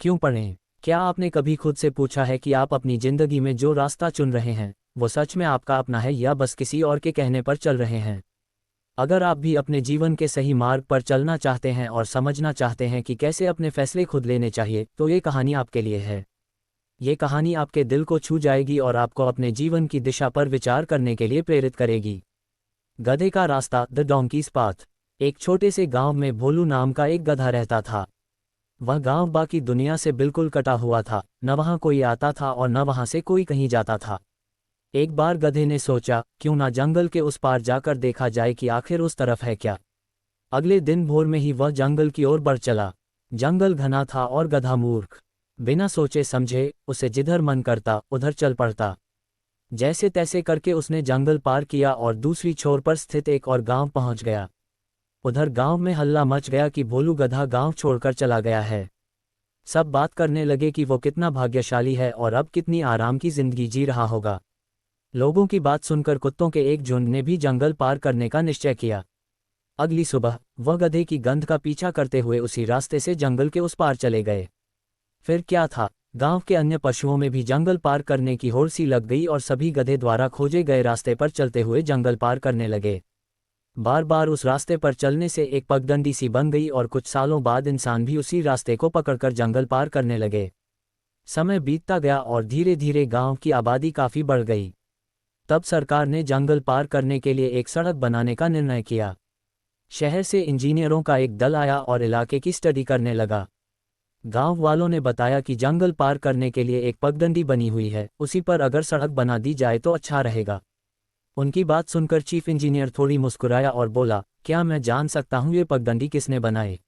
क्यों पढ़ें? क्या आपने कभी खुद से पूछा है कि आप अपनी जिंदगी में जो रास्ता चुन रहे हैं वो सच में आपका अपना है या बस किसी और के कहने पर चल रहे हैं? अगर आप भी अपने जीवन के सही मार्ग पर चलना चाहते हैं और समझना चाहते हैं कि कैसे अपने फैसले खुद लेने चाहिए, तो ये कहानी आपके लिए है। ये कहानी आपके दिल को छू जाएगी और आपको अपने जीवन की दिशा पर विचार करने के लिए प्रेरित करेगी। गधे का रास्ता, द डोंकीज पाथ। एक छोटे से गांव में भोलू नाम का एक गधा रहता था। वह गांव बाकी दुनिया से बिल्कुल कटा हुआ था, न वहां कोई आता था और न वहां से कोई कहीं जाता था। एक बार गधे ने सोचा, क्यों ना जंगल के उस पार जाकर देखा जाए कि आखिर उस तरफ है क्या। अगले दिन भोर में ही वह जंगल की ओर बढ़ चला। जंगल घना था और गधा मूर्ख, बिना सोचे समझे उसे जिधर मन करता उधर चल पड़ता। जैसे तैसे करके उसने जंगल पार किया और दूसरी छोर पर स्थित एक और गांव पहुंच गया। उधर गांव में हल्ला मच गया कि भोलू गधा गांव छोड़कर चला गया है। सब बात करने लगे कि वो कितना भाग्यशाली है और अब कितनी आराम की जिंदगी जी रहा होगा। लोगों की बात सुनकर कुत्तों के एक झुंड ने भी जंगल पार करने का निश्चय किया। अगली सुबह वह गधे की गंध का पीछा करते हुए उसी रास्ते से जंगल के उस पार चले गए। फिर क्या था, गांव के अन्य पशुओं में भी जंगल पार करने की होड़ सी लग गई और सभी गधे द्वारा खोजे गए रास्ते पर चलते हुए जंगल पार करने लगे। बार बार उस रास्ते पर चलने से एक पगडंडी सी बन गई और कुछ सालों बाद इंसान भी उसी रास्ते को पकड़कर जंगल पार करने लगे। समय बीतता गया और धीरे धीरे गांव की आबादी काफी बढ़ गई। तब सरकार ने जंगल पार करने के लिए एक सड़क बनाने का निर्णय किया। शहर से इंजीनियरों का एक दल आया और इलाके की स्टडी करने लगा। गांव वालों ने बताया कि जंगल पार करने के लिए एक पगडंडी बनी हुई है, उसी पर अगर सड़क बना दी जाए तो अच्छा रहेगा। उनकी बात सुनकर चीफ इंजीनियर थोड़ी मुस्कुराया और बोला, क्या मैं जान सकता हूँ ये पगडंडी किसने बनाई?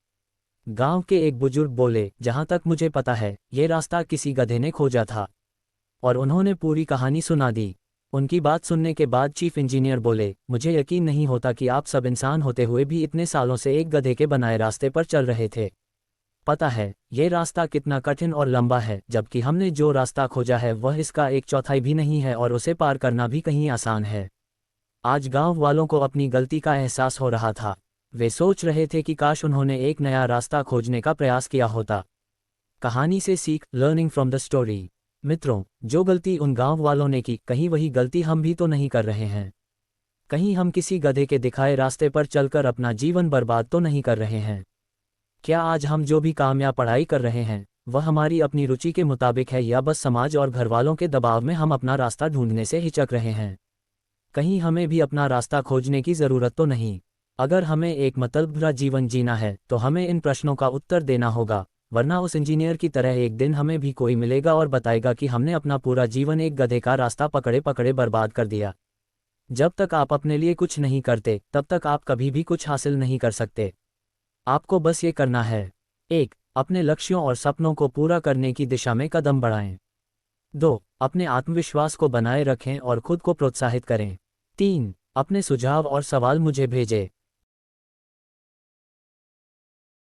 गांव के एक बुजुर्ग बोले, जहां तक मुझे पता है ये रास्ता किसी गधे ने खोजा था। और उन्होंने पूरी कहानी सुना दी। उनकी बात सुनने के बाद चीफ इंजीनियर बोले, मुझे यकीन नहीं होता कि आप सब इंसान होते हुए भी इतने सालों से एक गधे के बनाए रास्ते पर चल रहे थे। पता है ये रास्ता कितना कठिन और लंबा है, जबकि हमने जो रास्ता खोजा है वह इसका एक चौथाई भी नहीं है और उसे पार करना भी कहीं आसान है। आज गांव वालों को अपनी गलती का एहसास हो रहा था। वे सोच रहे थे कि काश उन्होंने एक नया रास्ता खोजने का प्रयास किया होता। कहानी से सीख, लर्निंग फ्रॉम द स्टोरी। मित्रों, जो गलती उन गांव वालों ने की, कहीं वही गलती हम भी तो नहीं कर रहे हैं? कहीं हम किसी गधे के दिखाए रास्ते पर चलकर अपना जीवन बर्बाद तो नहीं कर रहे हैं? क्या आज हम जो भी काम या पढ़ाई कर रहे हैं वह हमारी अपनी रुचि के मुताबिक है या बस समाज और घरवालों के दबाव में हम अपना रास्ता ढूंढने से हिचक रहे हैं? कहीं हमें भी अपना रास्ता खोजने की ज़रूरत तो नहीं? अगर हमें एक मतलब भरा जीवन जीना है तो हमें इन प्रश्नों का उत्तर देना होगा, वरना उस इंजीनियर की तरह एक दिन हमें भी कोई मिलेगा और बताएगा कि हमने अपना पूरा जीवन एक गधे का रास्ता पकड़े पकड़े बर्बाद कर दिया। जब तक आप अपने लिए कुछ नहीं करते तब तक आप कभी भी कुछ हासिल नहीं कर सकते। आपको बस ये करना है, 1. अपने लक्ष्यों और सपनों को पूरा करने की दिशा में कदम बढ़ाएं। 2. अपने आत्मविश्वास को बनाए रखें और खुद को प्रोत्साहित करें। 3. अपने सुझाव और सवाल मुझे भेजें।